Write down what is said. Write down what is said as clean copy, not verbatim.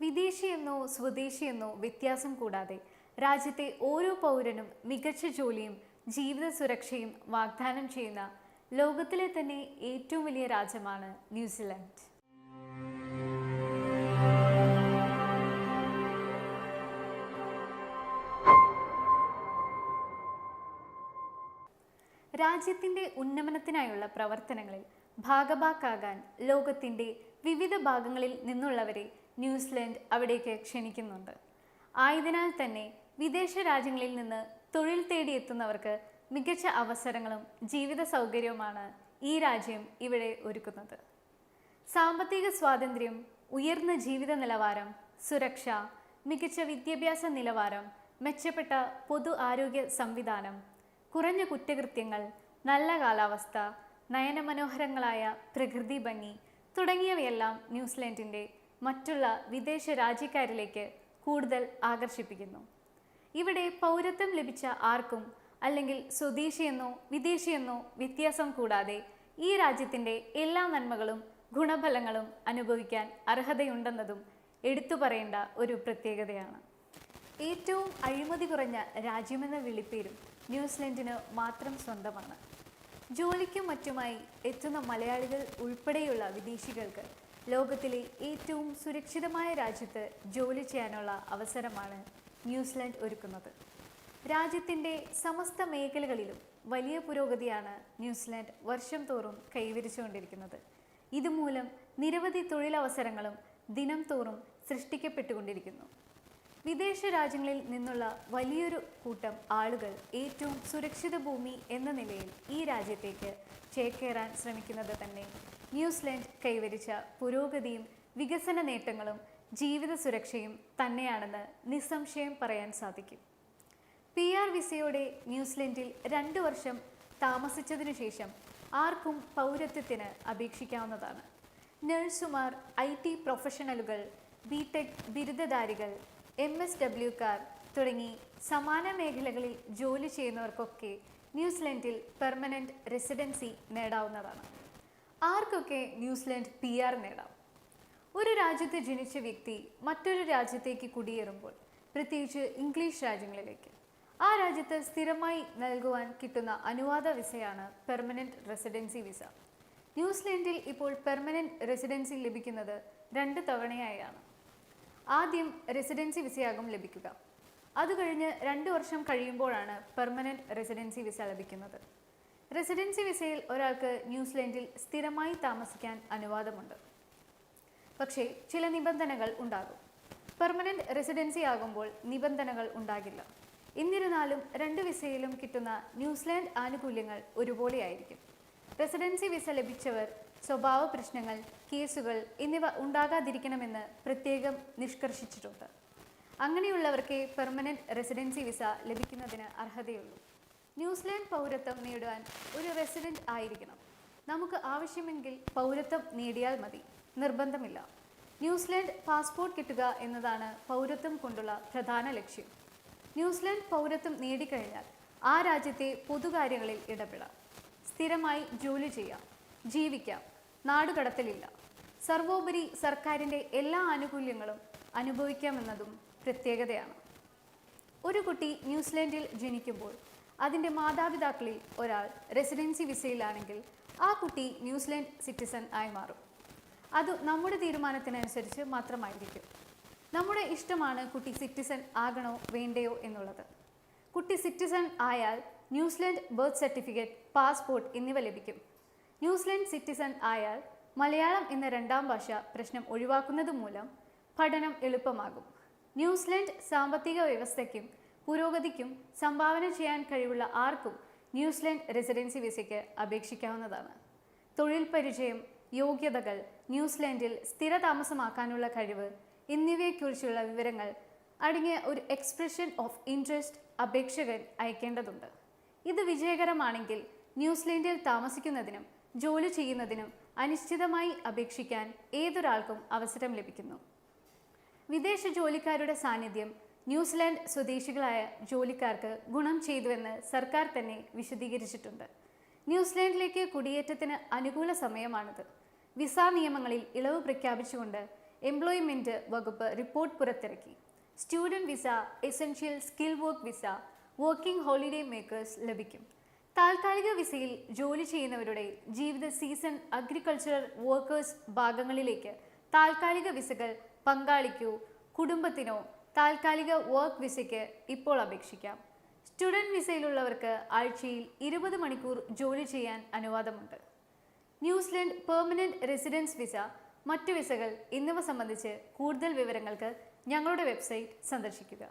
വിദേശിയെന്നോ സ്വദേശിയെന്നോ വ്യത്യാസം കൂടാതെ രാജ്യത്തെ ഓരോ പൗരനും മികച്ച ജോലിയും ജീവിത സുരക്ഷയും വാഗ്ദാനം ചെയ്യുന്ന ലോകത്തിലെ തന്നെ ഏറ്റവും വലിയ രാജ്യമാണ് ന്യൂസിലൻഡ്. രാജ്യത്തിൻ്റെ ഉന്നമനത്തിനായുള്ള പ്രവർത്തനങ്ങളിൽ ഭാഗഭാക്കാകാൻ ലോകത്തിൻ്റെ വിവിധ ഭാഗങ്ങളിൽ നിന്നുള്ളവരെ ന്യൂസിലൻഡ് അവിടേക്ക് ക്ഷണിക്കുന്നുണ്ട്. ആയതിനാൽ തന്നെ വിദേശ രാജ്യങ്ങളിൽ നിന്ന് തൊഴിൽ തേടിയെത്തുന്നവർക്ക് മികച്ച അവസരങ്ങളും ജീവിത സൗകര്യവുമാണ് ഈ രാജ്യം ഇവിടെ ഒരുക്കുന്നത്. സാമ്പത്തിക സ്വാതന്ത്ര്യം, ഉയർന്ന ജീവിത നിലവാരം, സുരക്ഷ, മികച്ച വിദ്യാഭ്യാസ നിലവാരം, മെച്ചപ്പെട്ട പൊതു ആരോഗ്യ സംവിധാനം, കുറഞ്ഞ കുറ്റകൃത്യങ്ങൾ, നല്ല കാലാവസ്ഥ, നയനമനോഹരങ്ങളായ പ്രകൃതി ഭംഗി തുടങ്ങിയവയെല്ലാം ന്യൂസിലൻഡിൻ്റെ മറ്റുള്ള വിദേശ രാജ്യക്കാരിലേക്ക് കൂടുതൽ ആകർഷിപ്പിക്കുന്നു. ഇവിടെ പൗരത്വം ലഭിച്ച ആർക്കും അല്ലെങ്കിൽ സ്വദേശിയെന്നോ വിദേശിയെന്നോ വ്യത്യാസം കൂടാതെ ഈ രാജ്യത്തിൻ്റെ എല്ലാ നന്മകളും ഗുണഫലങ്ങളും അനുഭവിക്കാൻ അർഹതയുണ്ടെന്നതും എടുത്തു പറയേണ്ട ഒരു പ്രത്യേകതയാണ്. ഏറ്റവും അഴിമതി കുറഞ്ഞ രാജ്യമെന്ന വിളിപ്പേരും ന്യൂസിലൻഡിന് മാത്രം സ്വന്തമാണ്. ജോലിക്കും മറ്റുമായി എത്തുന്ന മലയാളികൾ ഉൾപ്പെടെയുള്ള വിദേശികൾക്ക് ലോകത്തിലെ ഏറ്റവും സുരക്ഷിതമായ രാജ്യത്ത് ജോലി ചെയ്യാനുള്ള അവസരമാണ് ന്യൂസിലൻഡ് ഒരുക്കുന്നത്. രാജ്യത്തിൻ്റെ സമസ്ത മേഖലകളിലും വലിയ പുരോഗതിയാണ് ന്യൂസിലൻഡ് വർഷം തോറും കൈവരിച്ചുകൊണ്ടിരിക്കുന്നത്. ഇതുമൂലം നിരവധി തൊഴിലവസരങ്ങളും ദിനം തോറും സൃഷ്ടിക്കപ്പെട്ടുകൊണ്ടിരിക്കുന്നു. വിദേശ രാജ്യങ്ങളിൽ നിന്നുള്ള വലിയൊരു കൂട്ടം ആളുകൾ ഏറ്റവും സുരക്ഷിത ഭൂമി എന്ന നിലയിൽ ഈ രാജ്യത്തേക്ക് ചേക്കേറാൻ ശ്രമിക്കുന്നത് തന്നെ ന്യൂസിലൻഡ് കൈവരിച്ച പുരോഗതിയും വികസന നേട്ടങ്ങളും ജീവിത സുരക്ഷയും തന്നെയാണെന്ന് നിസ്സംശയം പറയാൻ സാധിക്കും. PR വിസയോടെ ന്യൂസിലൻഡിൽ 2 വർഷം താമസിച്ചതിനു ശേഷം ആർക്കും പൗരത്വത്തിന് അപേക്ഷിക്കാവുന്നതാണ്. നഴ്സുമാർ, IT പ്രൊഫഷണലുകൾ, BTech ബിരുദധാരികൾ, MSWക്കാർ തുടങ്ങി സമാന മേഖലകളിൽ ജോലി ചെയ്യുന്നവർക്കൊക്കെ ന്യൂസിലൻഡിൽ പെർമനന്റ് റെസിഡൻസി നേടാവുന്നതാണ്. ആർക്കൊക്കെ ന്യൂസിലൻഡ് PR നേടാം? ഒരു രാജ്യത്ത് ജനിച്ച വ്യക്തി മറ്റൊരു രാജ്യത്തേക്ക് കുടിയേറുമ്പോൾ, പ്രത്യേകിച്ച് ഇംഗ്ലീഷ് രാജ്യങ്ങളിലേക്ക്, ആ രാജ്യത്ത് സ്ഥിരമായി നൽകുവാൻ കിട്ടുന്ന അനുവാദ വിസയാണ് പെർമനന്റ് റെസിഡൻസി വിസ. ന്യൂസിലൻഡിൽ ഇപ്പോൾ പെർമനന്റ് റെസിഡൻസി ലഭിക്കുന്നത് 2 തവണയായാണ്. ആദ്യം റെസിഡൻസി വിസയാകും ലഭിക്കുക. അത് കഴിഞ്ഞ് 2 വർഷം കഴിയുമ്പോഴാണ് പെർമനന്റ് റെസിഡൻസി വിസ ലഭിക്കുന്നത്. റെസിഡൻസി വിസയിൽ ഒരാൾക്ക് ന്യൂസിലൻഡിൽ സ്ഥിരമായി താമസിക്കാൻ അനുവാദമുണ്ട്. പക്ഷേ ചില നിബന്ധനകൾ ഉണ്ടാകും. പെർമനന്റ് റെസിഡൻസി ആകുമ്പോൾ നിബന്ധനകൾ ഉണ്ടാകില്ല. എന്നിരുന്നാലും 2 വിസയിലും കിട്ടുന്ന ന്യൂസിലൻഡ് ആനുകൂല്യങ്ങൾ ഒരുപോലെയായിരിക്കും. റെസിഡൻസി വിസ ലഭിച്ചവർ സ്വഭാവ പ്രശ്നങ്ങൾ, കേസുകൾ എന്നിവ ഉണ്ടാകാതിരിക്കണമെന്ന് പ്രത്യേകം നിഷ്കർഷിച്ചിട്ടുണ്ട്. അങ്ങനെയുള്ളവർക്ക് പെർമനന്റ് റെസിഡൻസി വിസ ലഭിക്കുന്നതിന് അർഹതയുള്ളൂ. ന്യൂസിലൻഡ് പൗരത്വം നേടുവാൻ ഒരു റെസിഡന്റ് ആയിരിക്കണം. നമുക്ക് ആവശ്യമെങ്കിൽ പൗരത്വം നേടിയാൽ മതി, നിർബന്ധമില്ല. ന്യൂസിലൻഡ് പാസ്പോർട്ട് കിട്ടുക എന്നതാണ് പൗരത്വം കൊണ്ടുള്ള പ്രധാന ലക്ഷ്യം. ന്യൂസിലൻഡ് പൗരത്വം നേടിക്കഴിഞ്ഞാൽ ആ രാജ്യത്തെ പൊതുകാര്യങ്ങളിൽ ഇടപെടാം, സ്ഥിരമായി ജോലി ചെയ്യാം, ജീവിക്കാം, നാടുകടത്തലില്ല. സർവോപരി സർക്കാരിൻ്റെ എല്ലാ ആനുകൂല്യങ്ങളും അനുഭവിക്കാമെന്നതും പ്രത്യേകതയാണ്. ഒരു കുട്ടി ന്യൂസിലൻഡിൽ ജനിക്കുമ്പോൾ അതിൻ്റെ മാതാപിതാക്കളിൽ ഒരാൾ റെസിഡൻസി വിസയിലാണെങ്കിൽ ആ കുട്ടി ന്യൂസിലൻഡ് സിറ്റിസൺ ആയി മാറും. അത് നമ്മുടെ തീരുമാനത്തിനനുസരിച്ച് മാത്രമായിരിക്കും. നമ്മുടെ ഇഷ്ടമാണ് കുട്ടി സിറ്റിസൺ ആകണോ വേണ്ടയോ എന്നുള്ളത്. കുട്ടി സിറ്റിസൺ ആയാൽ ന്യൂസിലൻഡ് ബർത്ത് സർട്ടിഫിക്കറ്റ്, പാസ്പോർട്ട് എന്നിവ ലഭിക്കും. ന്യൂസിലൻഡ് സിറ്റിസൺ ആയാൽ മലയാളം എന്ന 2ാം ഭാഷ പ്രശ്നം ഒഴിവാക്കുന്നത് മൂലം പഠനം എളുപ്പമാകും. ന്യൂസിലൻഡ് സാമ്പത്തിക വ്യവസ്ഥയ്ക്കും പുരോഗതിക്കും സംഭാവന ചെയ്യാൻ കഴിവുള്ള ആർക്കും ന്യൂസിലൻഡ് റെസിഡൻസി വിസയ്ക്ക് അപേക്ഷിക്കാവുന്നതാണ്. തൊഴിൽ പരിചയം, യോഗ്യതകൾ, ന്യൂസിലൻഡിൽ സ്ഥിരതാമസമാക്കാനുള്ള കഴിവ് എന്നിവയെക്കുറിച്ചുള്ള വിവരങ്ങൾ അടങ്ങിയ ഒരു എക്സ്പ്രഷൻ ഓഫ് ഇൻട്രസ്റ്റ് അപേക്ഷകൻ അയക്കേണ്ടതുണ്ട്. ഇത് വിജയകരമാണെങ്കിൽ ന്യൂസിലൻഡിൽ താമസിക്കുന്നതിനും ജോലി ചെയ്യുന്നതിനും അനിശ്ചിതമായി അപേക്ഷിക്കാൻ ഏതൊരാൾക്കും അവസരം ലഭിക്കുന്നു. വിദേശ ജോലിക്കാരുടെ സാന്നിധ്യം ന്യൂസിലൻഡ് സ്വദേശികളായ ജോലിക്കാർക്ക് ഗുണം ചെയ്തുവെന്ന് സർക്കാർ തന്നെ വിശദീകരിച്ചിട്ടുണ്ട്. ന്യൂസിലൻഡിലേക്ക് കുടിയേറ്റത്തിന് അനുകൂല സമയമാണിത്. വിസ നിയമങ്ങളിൽ ഇളവ് പ്രഖ്യാപിച്ചുകൊണ്ട് എംപ്ലോയ്മെൻറ്റ് വകുപ്പ് റിപ്പോർട്ട് പുറത്തിറക്കി. Student visa, essential skill work visa, working holiday makers ലഭിക്കും. താൽക്കാലിക വിസയിൽ ജോലി ചെയ്യുന്നവരുടെ ജീവിത സീസൺ അഗ്രികൾച്ചറൽ വർക്കേഴ്സ് ഭാഗങ്ങളിലേക്ക് താൽക്കാലിക വിസകൾ പങ്കാളിക്കോ കുടുംബത്തിനോ താൽക്കാലിക വർക്ക് വിസയ്ക്ക് ഇപ്പോൾ അപേക്ഷിക്കാം. സ്റ്റുഡൻറ് വിസയിലുള്ളവർക്ക് ആഴ്ചയിൽ 20 മണിക്കൂർ ജോലി ചെയ്യാൻ അനുവാദമുണ്ട്. ന്യൂസിലൻഡ് പെർമനന്റ് റെസിഡൻസ് വിസ, മറ്റു വിസകൾ എന്നിവ സംബന്ധിച്ച് കൂടുതൽ വിവരങ്ങൾക്ക് ഞങ്ങളുടെ വെബ്സൈറ്റ് സന്ദർശിക്കുക.